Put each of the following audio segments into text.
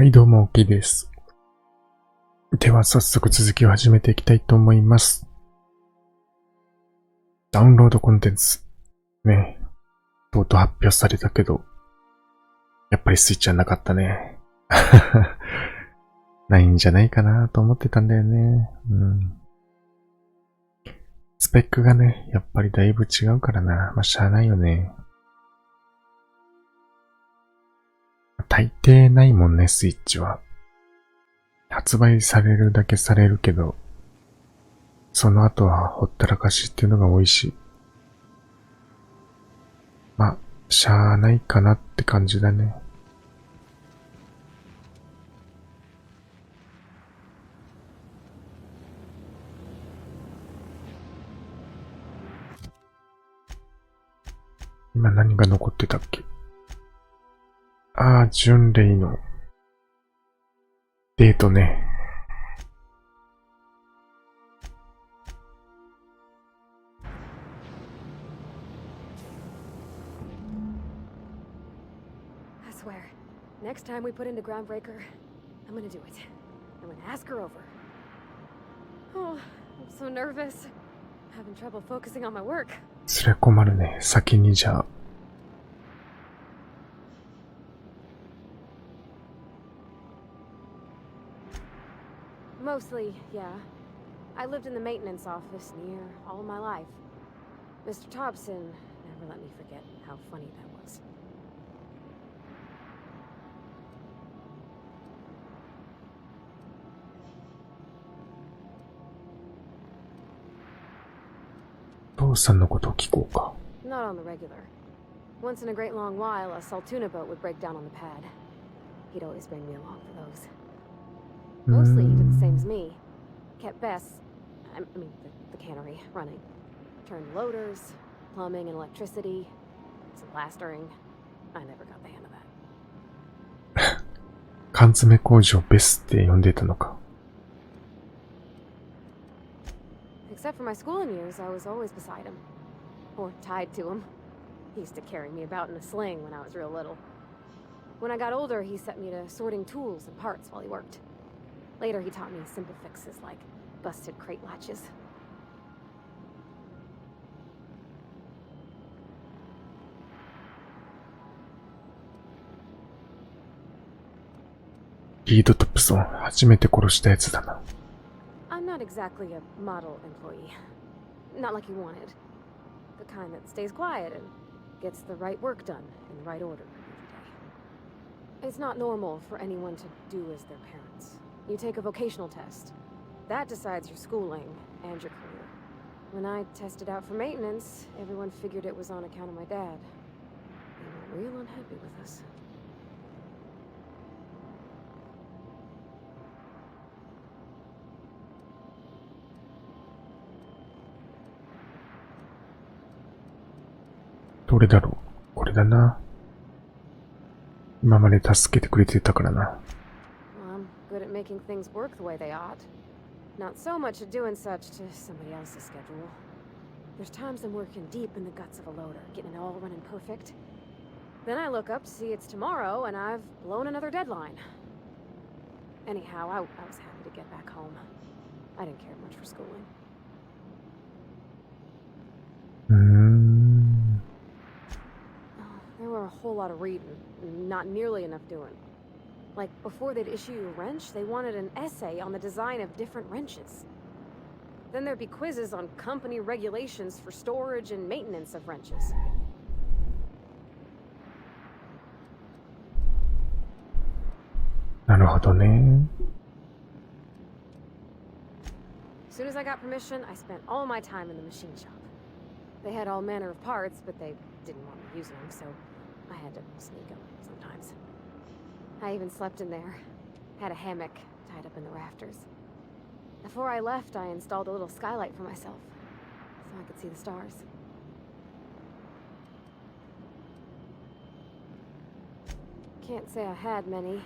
はい、どうも、OK です。では、早速続きを始めていきたいと思います。ダウンロードコンテンツ。ね。とうとう発表されたけど、やっぱりスイッチはなかったね。ないんじゃないかなと思ってたんだよね。スペックがね、やっぱりだいぶ違うからな。まあ、しゃあないよね。大抵ないもんね、スイッチは。発売されるだけされるけど、その後はほったらかしっていうのが多いし。まあ、しゃあないかなって感じだね。今何が残ってたっけ？巡礼のデートね。I swear, next time we put into Groundbreaker, I'm gonna do it. I'm gonna ask her over. Oh, I'm so nervous. Having trouble focusing on my work. それ困るね。先にじゃあ。Mostly, yeah. I lived in the maintenance office near all of my life. Mr. Thompson never let me forget how funny that was. 父さんのことを聞こうか。Not on the regular. Once in a great long while, a Saltuna boat would break down on the pad. He'd always bring me along for those. Mostly he did the same as me. Kept Bess, I mean the cannery, running. Turned loaders, plumbing and electricity, some plastering. I never got the hang of that. 缶詰工場ベスって呼んでたのか。Except for my schooling years, I was always beside him. Or tied to him. He used to carry me about in a sling when I was real little. When I got older, he set me to sorting tools and parts while he worked. Later, he taught me simple fixes like busted crate latches.リードトップソン、初めて殺したやつだな。I'm not exactly a model employee. Not like you wanted. The kind that stays quiet and gets the right work done in the right order every day. It's not normal for anyone to do as their parents. You take a vocational test. That decides your schooling and your career. When I tested out for maintenance, everyone figured it was on account of my dad. They were real unhappy with us. どれだろう？これだな。今まで助けてくれてたからな。I'm good at making things work the way they ought. Not so much at doing such to somebody else's schedule. There's times I'm working deep in the guts of a loader, getting it all running perfect. Then I look up to see it's tomorrow and I've blown another deadline. Anyhow, I was happy to get back home. I didn't care much for schooling. There were a whole lot of reading, not nearly enough doing. Like, before they'd issue you a wrench, they wanted an essay on the design of different wrenches. Then there'd be quizzes on company regulations for storage and maintenance of wrenches. As soon as I got permission, I spent all my time in the machine shop. They had all manner of parts, but they didn't want me using them, so I had to sneak them sometimes. I even slept in there. Had a hammock tied up in the rafters. Before I left, I installed a little skylight for myself, so I could see the stars. Can't say I had many.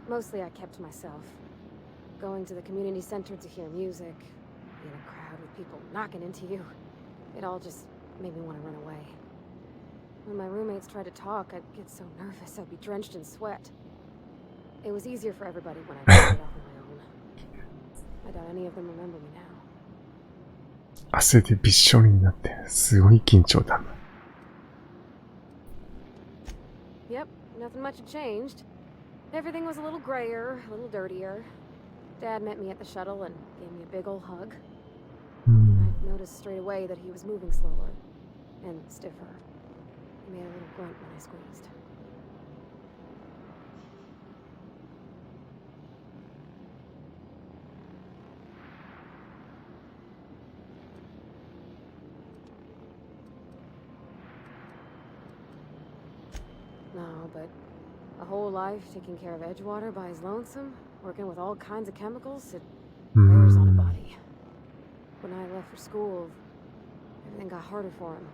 Mostly I kept to myself. Going to the community center to hear music, in a crowd with people knocking into you. It all just made me want to run away. When my roommates tried to talk, I'd get so nervous I'd be drenched in sweat. It was easier for everybody when I figured it out on my own. I doubt any of them remember me now. 汗でびっしょりになって、すごい緊張だな。Yep, nothing much had changed. Everything was a little grayer, a little dirtier. Dad met me at the shuttle and gave me a big old hug. I noticed straight away that he was moving slower and stiffer. He made a little grunt when I squeezed. No, but a whole life taking care of Edgewater by his lonesome, working with all kinds of chemicals, it wears on a body. When I left for school, everything got harder for him.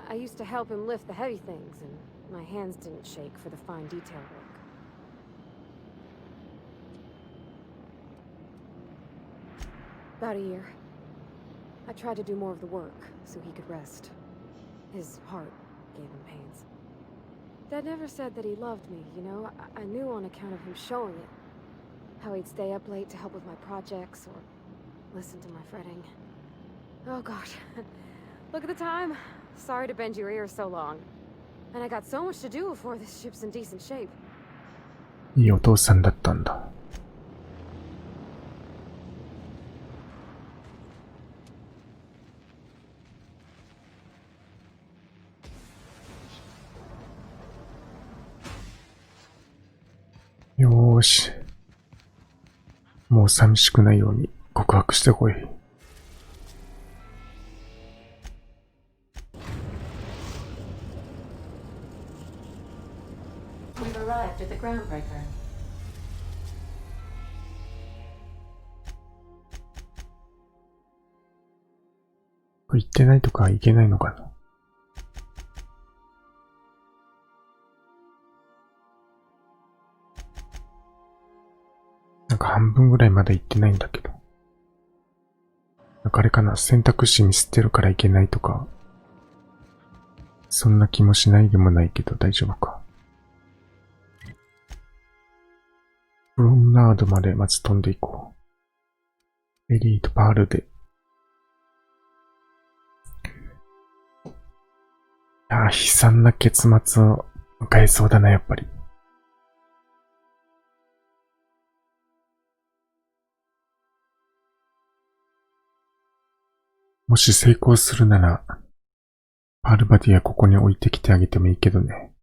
I used to help him lift the heavy things, and my hands didn't shake for the fine detail work. About a year. I tried to do more of the work, so he could rest. His heart gave him pains. Dad never said that he loved me, you know? I knew on account of him showing it. How he'd stay up late to help with my projects, or listen to my fretting. Oh gosh. Look at the time. Sorry to bend your ears so long. And I got so much to do before this ship's in decent shape. いいお父さんだったんだ。よーし。もう寂しくないように告白してこい。We've arrived at the groundbreaker. 行ってないとか行けないのかな。なんか半分ぐらいまだ行ってないんだけど。なんかあれかな、選択肢ミスってるから行けないとか。そんな気もしないでもないけど大丈夫か。プロムナードまでまず飛んでいこう。エリーとパールで。いやー、悲惨な結末を迎えそうだな、やっぱり。もし成功するなら、パールバディはここに置いてきてあげてもいいけどね。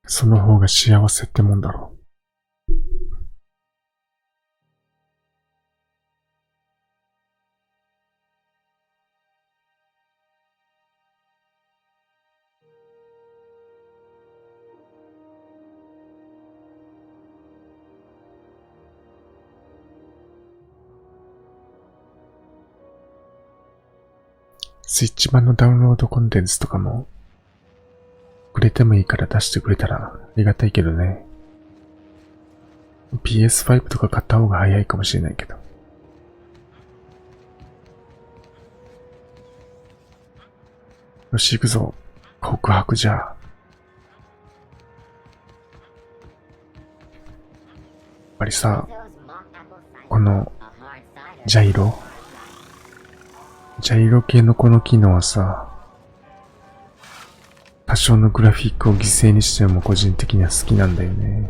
その方が幸せってもんだろう。スイッチ版のダウンロードコンテンツとかも、くれてもいいから出してくれたらありがたいけどね。PS5 とか買った方が早いかもしれないけど。よし行くぞ。告白じゃ。やっぱりさ、このジャイロ系のこの機能はさ、多少のグラフィックを犠牲にしても個人的には好きなんだよね。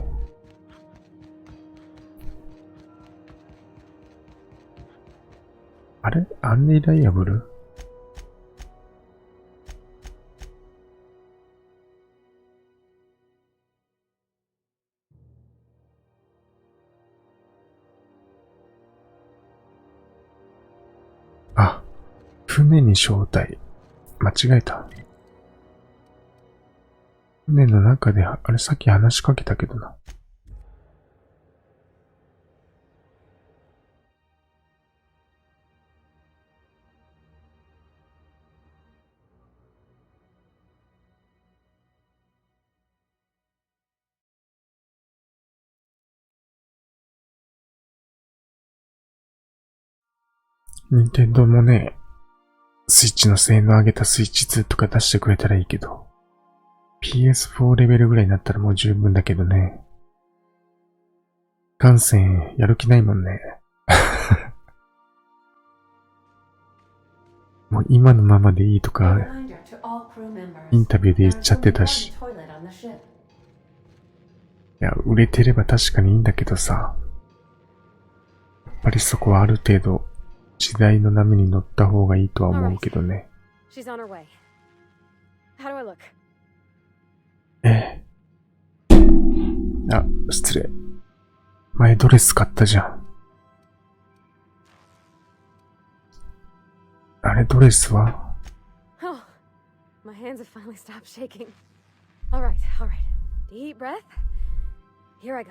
あれ？アンリライアブル？あ、船に招待。間違えた。船の中で、あれさっき話しかけたけどな。任天堂もね、スイッチの性能上げたスイッチ2とか出してくれたらいいけど、PS4 レベルぐらいになったらもう十分だけどね。感染やる気ないもんね。もう今のままでいいとか、Reminder to all crew members. インタビューで言っちゃってたし。There's only one toilet on the ship. いや、売れてれば確かにいいんだけどさ。やっぱりそこはある程度、時代の波に乗った方がいいとは思うけどね。She's on her way. How do I look? あ、失礼。前ドレス買ったじゃん。あれ、ドレスは Oh, my hands have finally stopped shaking. All right, all right. Deep breath. Here I go.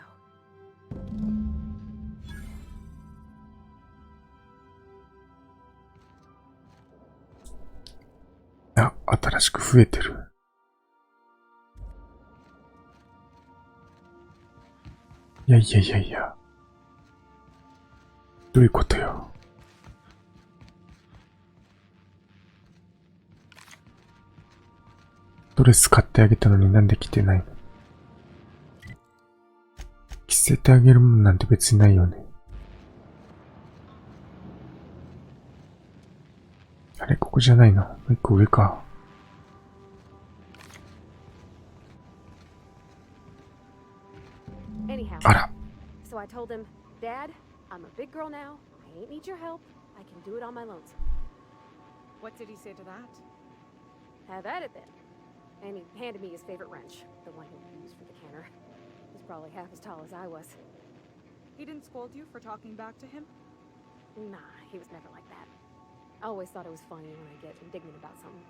あ、新しく増えてる。いやいやいやいや。どういうことよ。ドレス買ってあげたのになんで着てないの？着せてあげるもんなんて別にないよね。あれ、ここじゃないの？もう一個上か。Anyhow, あら。 so I told him, Dad, I'm a big girl now. I ain't need your help. I can do it on my lonesome. What did he say to that? Have at it then. And he handed me his favorite wrench, the one he used for the canner. He's probably half as tall as I was. He didn't scold you for talking back to him? Nah, he was never like that. I always thought it was funny when I get indignant about something.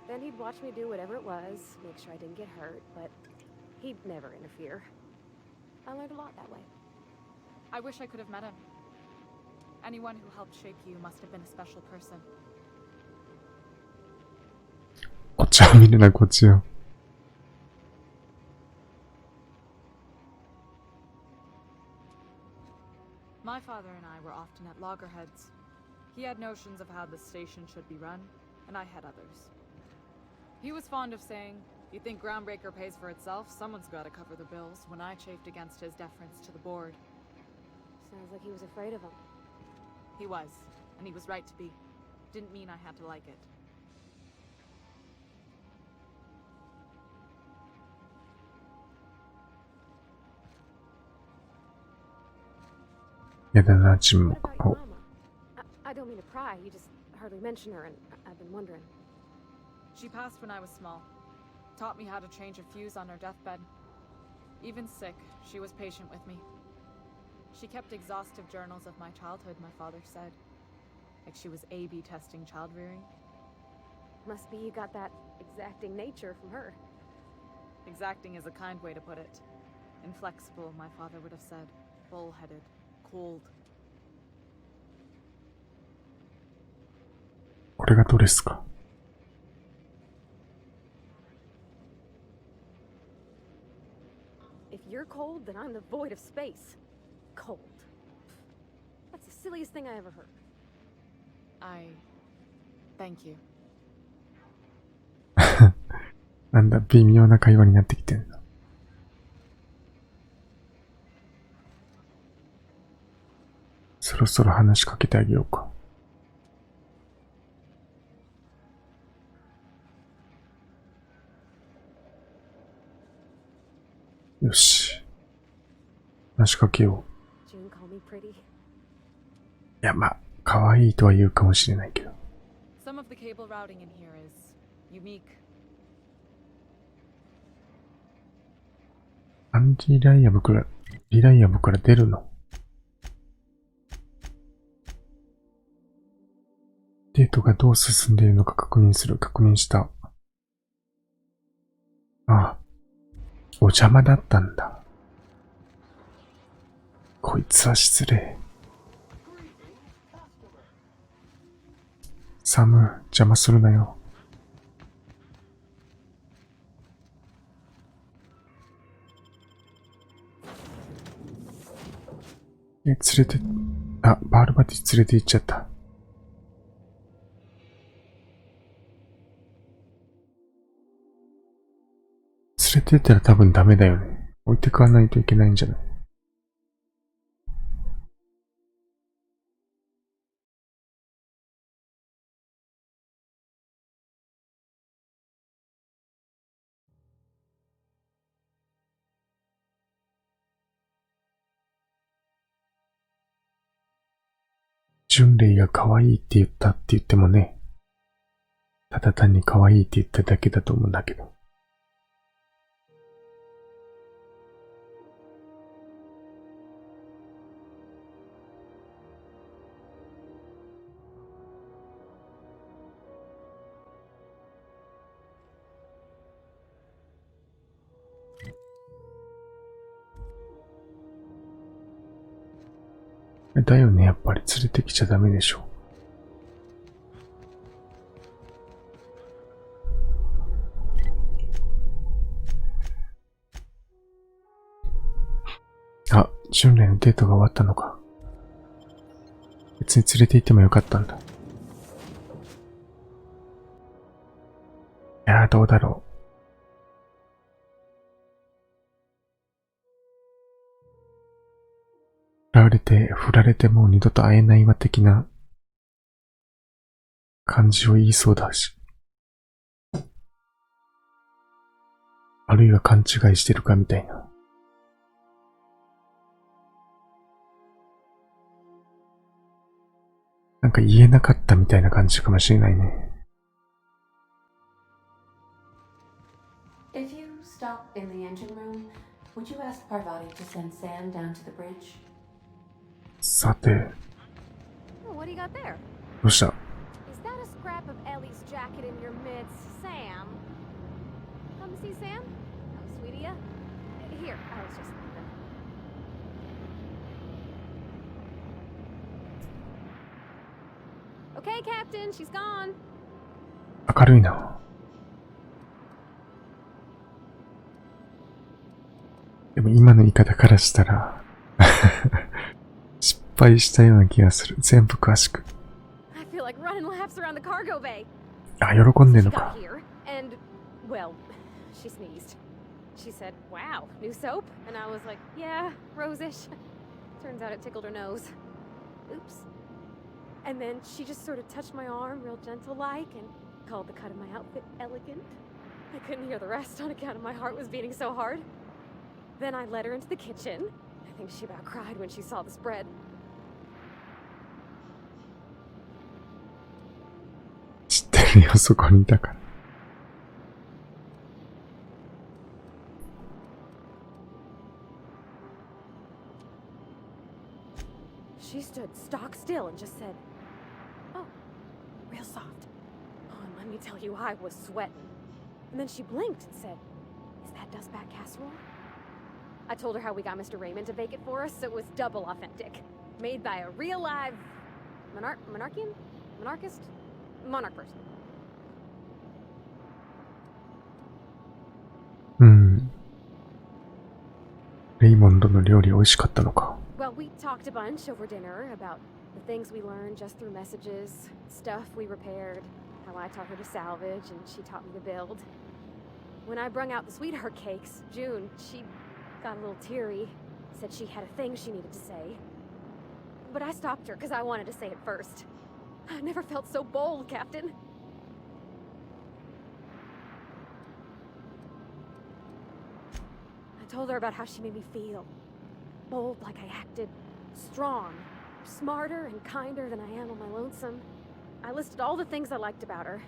Then he'd watch me do whatever it was, make sure I didn't get hurt, but he'd never interfere. I learned a lot that way. I wish I could have met him. Anyone who helped shape you must have been a special person. こっちは見るな、こっちよ。My father and I were often at loggerheads. He had notions of how the station should be run, and I had others. He was fond of saying, "You think Groundbreaker pays for itself? Someone's got to cover the bills," when I chafed against his deference to the board. Sounds like he was afraid of him. He was, and he was right to be. Didn't mean I had to like it. やだな、沈 What 黙。 about your お、 mama? I don't mean to pry, you just hardly mention her, and I've been wondering. She passed when I was small. Taught me how to change a fuse on her deathbed. Even sick, she was patient with me. She kept exhaustive journals of my childhood, my father said. Like she was A/B testing child rearing. Must be you got that exacting nature from her. Exacting is a kind way to put it. Inflexible, my father would have said. Bullheaded. Cold. これがドレスか。If you're cold, then I'm the void of space. Cold. That's the silliest thing I ever heard. Thank you. なんだ、微妙な会話になってきてるな。そろそろ話しかけてあげようか。よし。話しかけよう。June call me pretty. いや、まあ、可愛いとは言うかもしれないけど。Some of the cable routing in here is unique. アンリライアブから出るの？デートがどう進んでいるのか確認した。ああ、お邪魔だったんだ。こいつは失礼。サム、邪魔するなよ。パールヴァティ連れて行っちゃった。れてったら多分ダメだよね。置いてかないといけないんじゃない？純麗が可愛いって言ったって言ってもね、ただ単に可愛いって言っただけだと思うんだけど。だよね、やっぱり連れてきちゃダメでしょ。あ、純麗のデートが終わったのか。別に連れて行ってもよかったんだ。いやー、どうだろう。振られてもう二度と会えないわ的な感じを言いそうだし。あるいは勘違いしてるかみたいな。なんか言えなかったみたいな感じかもしれないね。If you stop in the engine room, would you ask Parvati to send Sam down to the bridge? さて、 Oh, what do you got there? どうした？ Is that a scrap of Ellie's jacket in your midst, Sam? Come to see Sam? Oh, sweetie, ya? Here, I was just leaving. Okay, Captain, she's gone. 明るいな。でも今の言い方からしたら失敗したような気がする。全部詳しく。I feel like running laps around the cargo bay. あ、喜んでん She の got か。 here, and, well, she sneezed. She said, wow, new soap? And I was like, yeah, rose-ish. Turns out it tickled her nose. Oops. And then she just sort of touched my arm real gentle-like and called the cut of my outfit elegant. I couldn't hear the rest on account of my heart was beating so hard. Then I led her into the kitchen. I think she about cried when she saw the spread. 知ってるよ、そこにいたから。She stood stock still and just said, oh, real soft. Oh, and let me tell you, I was sweating. And then she blinked and said, is that dustbat casserole? I told her how we got Mr. Raymond to bake it for us, so it was double authentic. Made by a real live monarch person. うん。レイモンドの料理美味しかったのか。Well, we talked a bunch over dinner about the things we learned just through messages, stuff we repaired, how I taught her to salvage and she taught me to build. When I brung out the sweetheart cakes, June, she got a little teary, said she had a thing she needed to say. But I stopped her because I wanted to say it first. I never felt so bold, Captain. I told her about how she made me feel. Bold like I acted, strong, smarter and kinder than I am on my lonesome. I listed all the things I liked about her.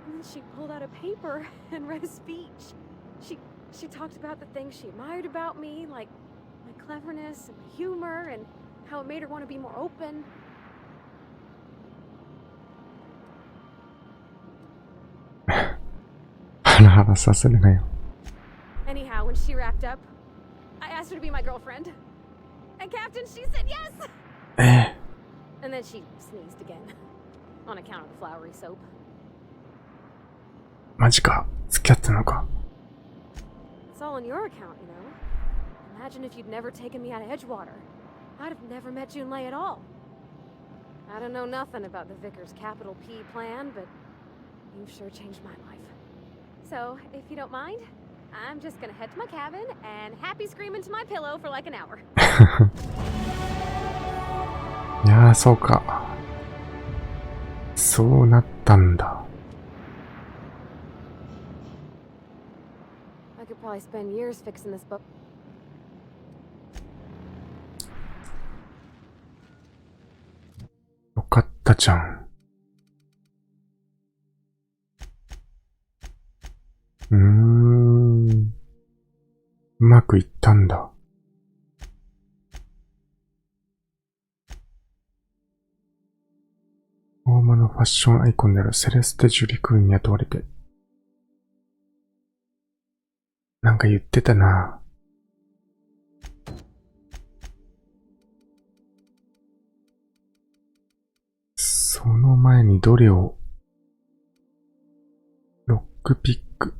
And then she pulled out a paper and read a speech. She talked about the things she admired about me, like my cleverness and my humor, and how it made her want to be more open. Anyhow, when she wrapped up, I asked her to be my girlfriend. And Captain, she said yes! And then she sneezed again. On account of the flowery soap. マジか。付き合ってんのか。It's all on your account, you know. Imagine if you'd never taken me out of Edgewater. I'd have never met Junlei at all. I don't know nothing about the Vicar's capital P plan, but you've sure changed my life. So, if you don't mind, I'm just gonna head to my cabin and happy scream into my pillow for like an hour. いやー、そうか。そうなったんだ。I could probably spend years fixing this book. よかったじゃん。うまくいったんだ。大物ファッションアイコンであるセレステ・ジュリクーンに雇われて。なんか言ってたな。その前にどれをロックピック。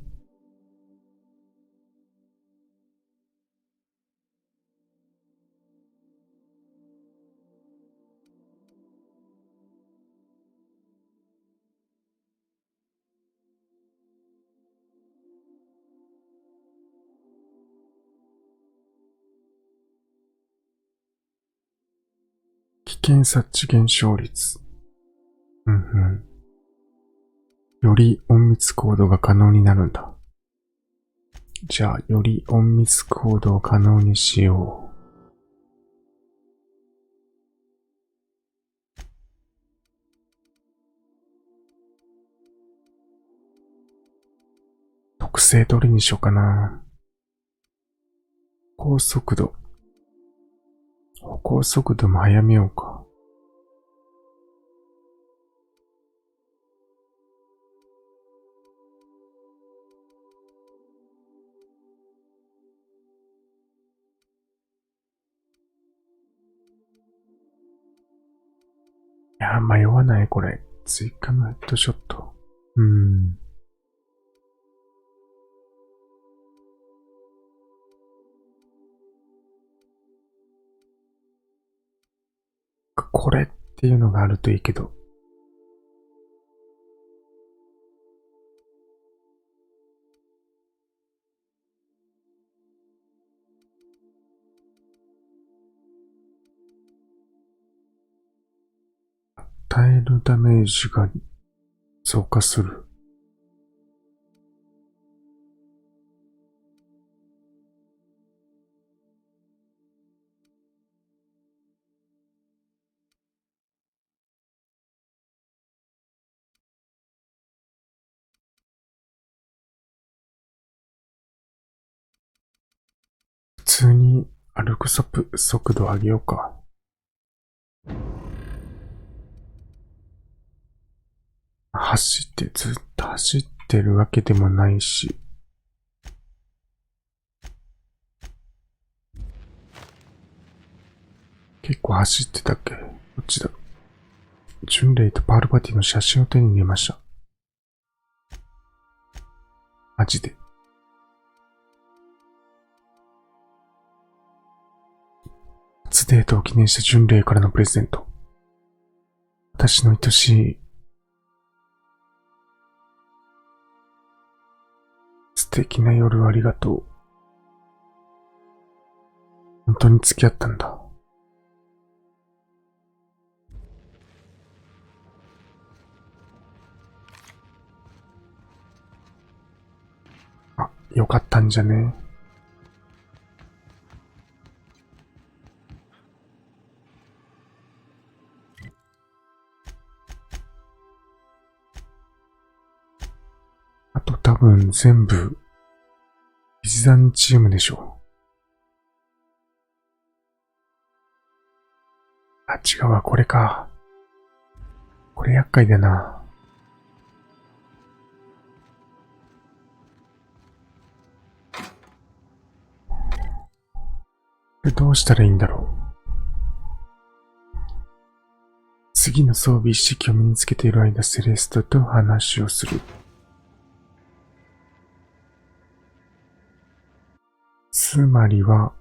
危険察知減少率。より隠密行動が可能になるんだ。じゃあ、より隠密行動を可能にしよう。特性どれにしようかな。歩行速度。歩行速度も早めようか。いや、迷わないこれ。追加のヘッドショット。これっていうのがあるといいけど。与えるダメージが増加する。普通に歩く速度上げようか。ずっと走ってるわけでもないし。結構走ってたっけ？どっちだ？巡礼とパールヴァティの写真を手に入れました。マジで。初デートを記念した巡礼からのプレゼント。私の愛しい素敵な夜ありがとう。本当に付き合ったんだ。あ、よかったんじゃね？あと多分全部、一山チームでしょう。あ、違うわ、これか。これ厄介だな。これどうしたらいいんだろう。次の装備一式を身につけている間、セレストと話をする。つまりは、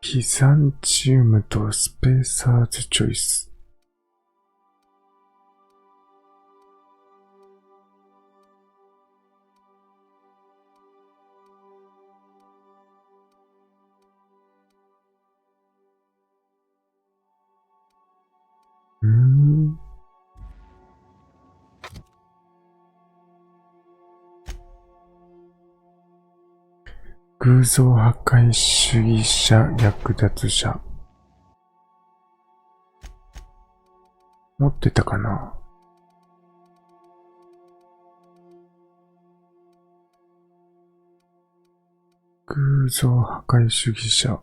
ビザンチウムとスペーサーズチョイス。偶像破壊主義者略奪者。持ってたかな。偶像破壊主義者。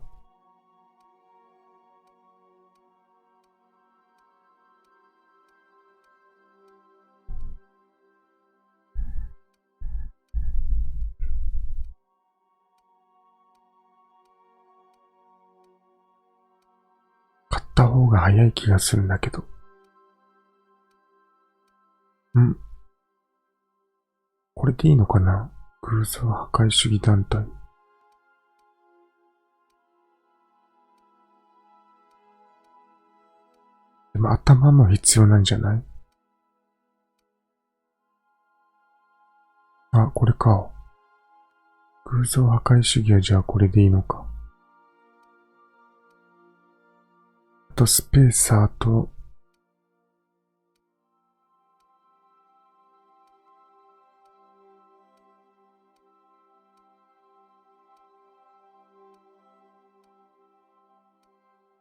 買った方が早い気がするんだけど。これでいいのかな。偶像破壊主義団体。でも頭も必要なんじゃない？あ、これか。偶像破壊主義はじゃあこれでいいのか。あとスペーサーと、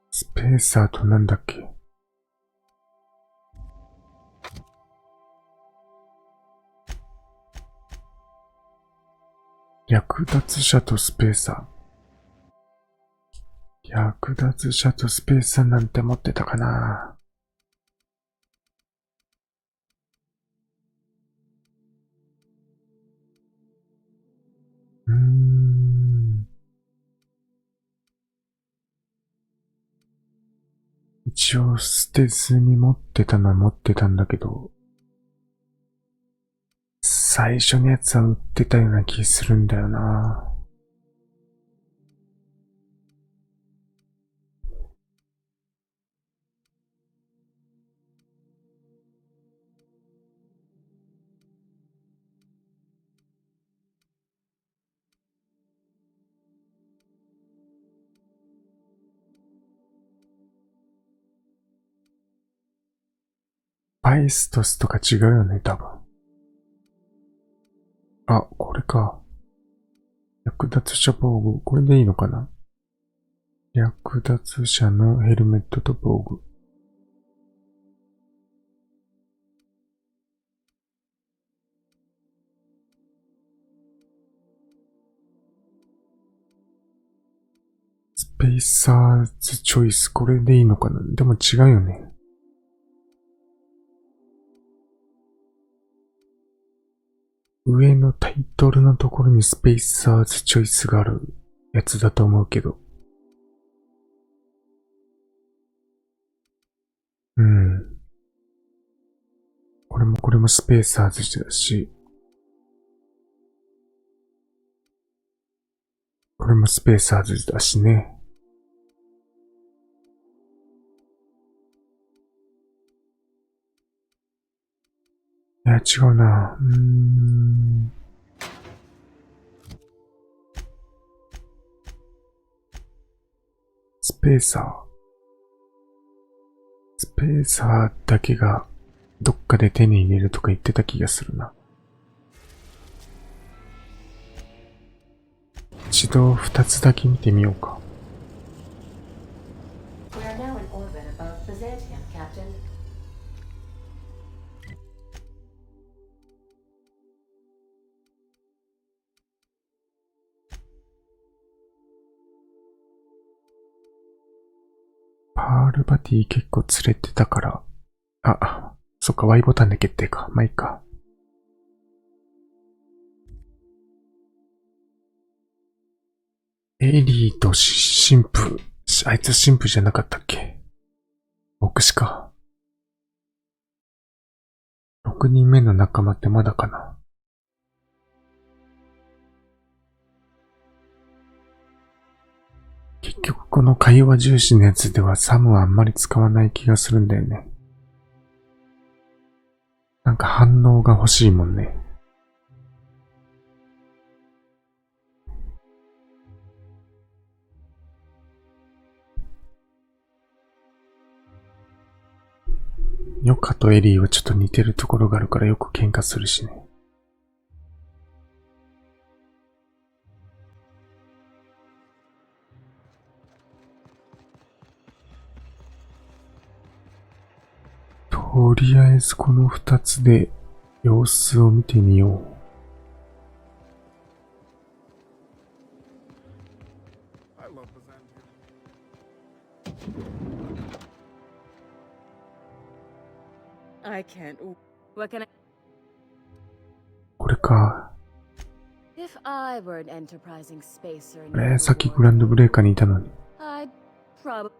スペーサーとなんだっけ。略奪者とスペーサー。略奪者とスペーサーなんて持ってたかな。一応捨てずに持ってたのは持ってたんだけど、最初のやつは売ってたような気するんだよな。バイストスとか違うよね、多分。あ、これか。略奪者防具。これでいいのかな。略奪者のヘルメットと防具。スペーサーズチョイス。これでいいのかな。でも違うよね。上のタイトルのところにスペーサーズチョイスがあるやつだと思うけど。これもスペーサーズだし、これもスペーサーズだしね。いや、違うな。スペーサー。スペーサーだけがどっかで手に入れるとか言ってた気がするな。一度二つだけ見てみようか。We are now in orbit above Byzantium, Captain. パールバティ結構連れてたから。あ、そっか、Y ボタンで決定か。まあいいか。エリーと神父。あいつ神父じゃなかったっけ？牧師か。6人目の仲間ってまだかな。結局この会話重視のやつではサムはあんまり使わない気がするんだよね。なんか反応が欲しいもんね。ヨカとエリーはちょっと似てるところがあるからよく喧嘩するしね。とりあえずこの二つで様子を見てみよう。I can't. What can I? これか。If I were an enterprising spacer, あれ、さっきグランドブレイカーにいたのに。I'd probably.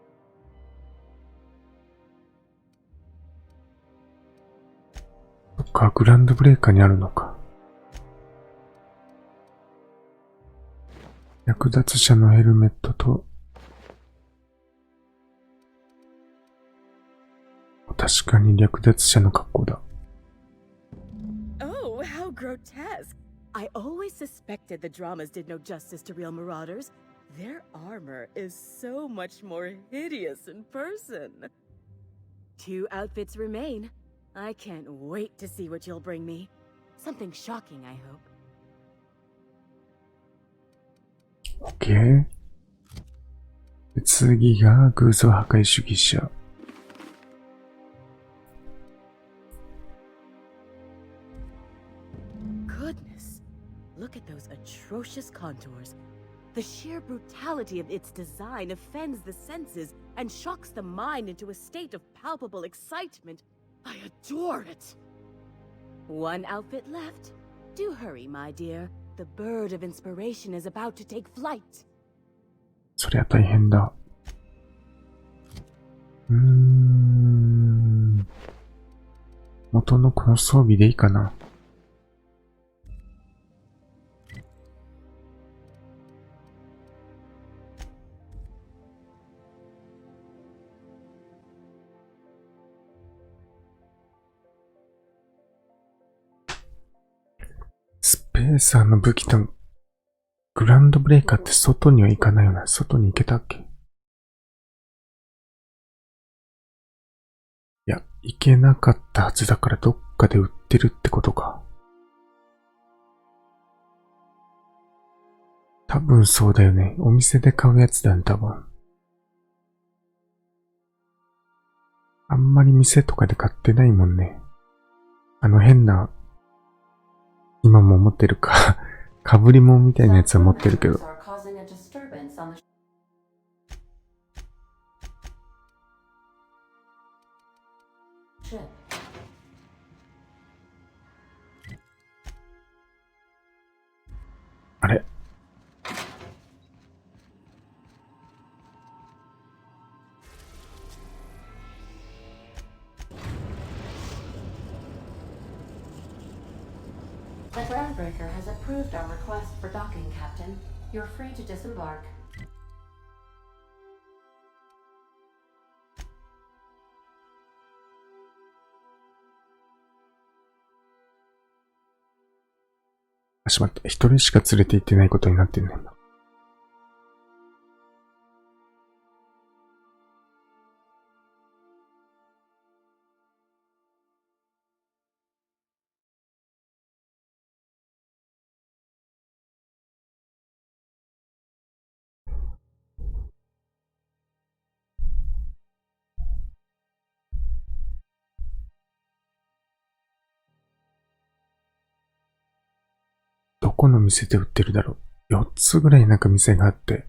そっか、グランドブレイカーにあるのか。略奪者のヘルメットと、確かに略奪者の格好だ。Oh, how grotesque! I always suspected the dramas did no justice to real marauders. Their armor is so much more hideous in person. 2 outfits remain. I can't wait to see what you'll bring me. Something shocking, I hope. OK。次が偶像破壊主義者。Goodness, look at those atrocious contours. The sheer brutality of its design offends the senses and shocks the mind into a state of palpable excitement. I adore it. 1 outfit left. Do hurry, my dear. The bird of inspiration is about to take flight. そりゃ大変だ。元のこの装備でいいかな。スペーサーの武器とグランドブレイカーって外には行かないよな。外に行けたっけ？いや、行けなかったはずだからどっかで売ってるってことか。多分そうだよね。お店で買うやつだね、多分。あんまり店とかで買ってないもんね。変な、今も持ってるか、被り物みたいなやつは持ってるけど。あれ？ The groundbreaker has approved our request for docking, Captain. You're free to disembark. あ、しまった。一人しか連れて行ってないことになってるね。どこの店で売ってるだろう。4つぐらいなんか店があって。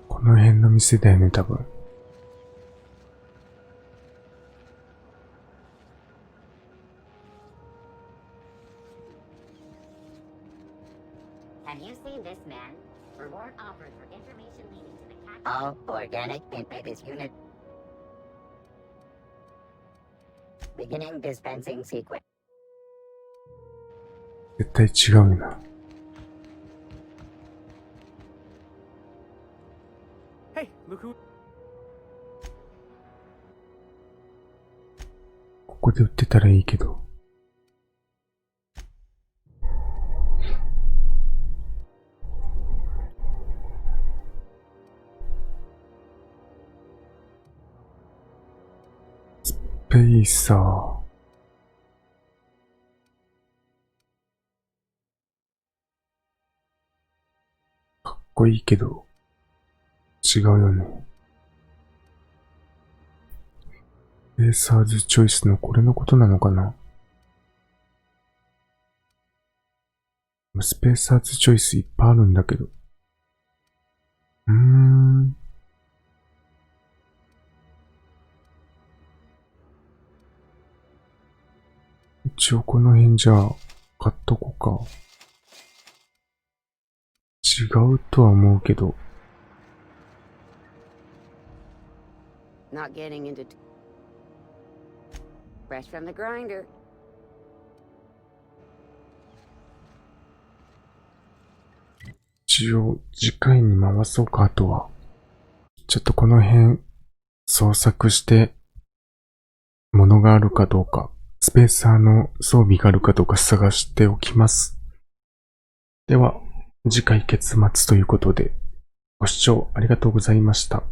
この辺の店だよね、多分。Have you seen this man? Reward offered for information leading to the cat. All organic and by this unit. Beginning dispensing sequence. 絶対違うよな。Hey, look who. ここで売ってたらいいけど。スペーサー。かっこいいけど、違うよね。スペーサーズチョイスのこれのことなのかな。スペーサーズチョイスいっぱいあるんだけど。一応この辺じゃあ買っとこうか。違うとは思うけど。Not getting into fresh from the grinder. 一応次回に回そうか。あとはちょっとこの辺捜索して物があるかどうか、スペーサーの装備があるかどうか探しておきます。では次回結末ということでご視聴ありがとうございました。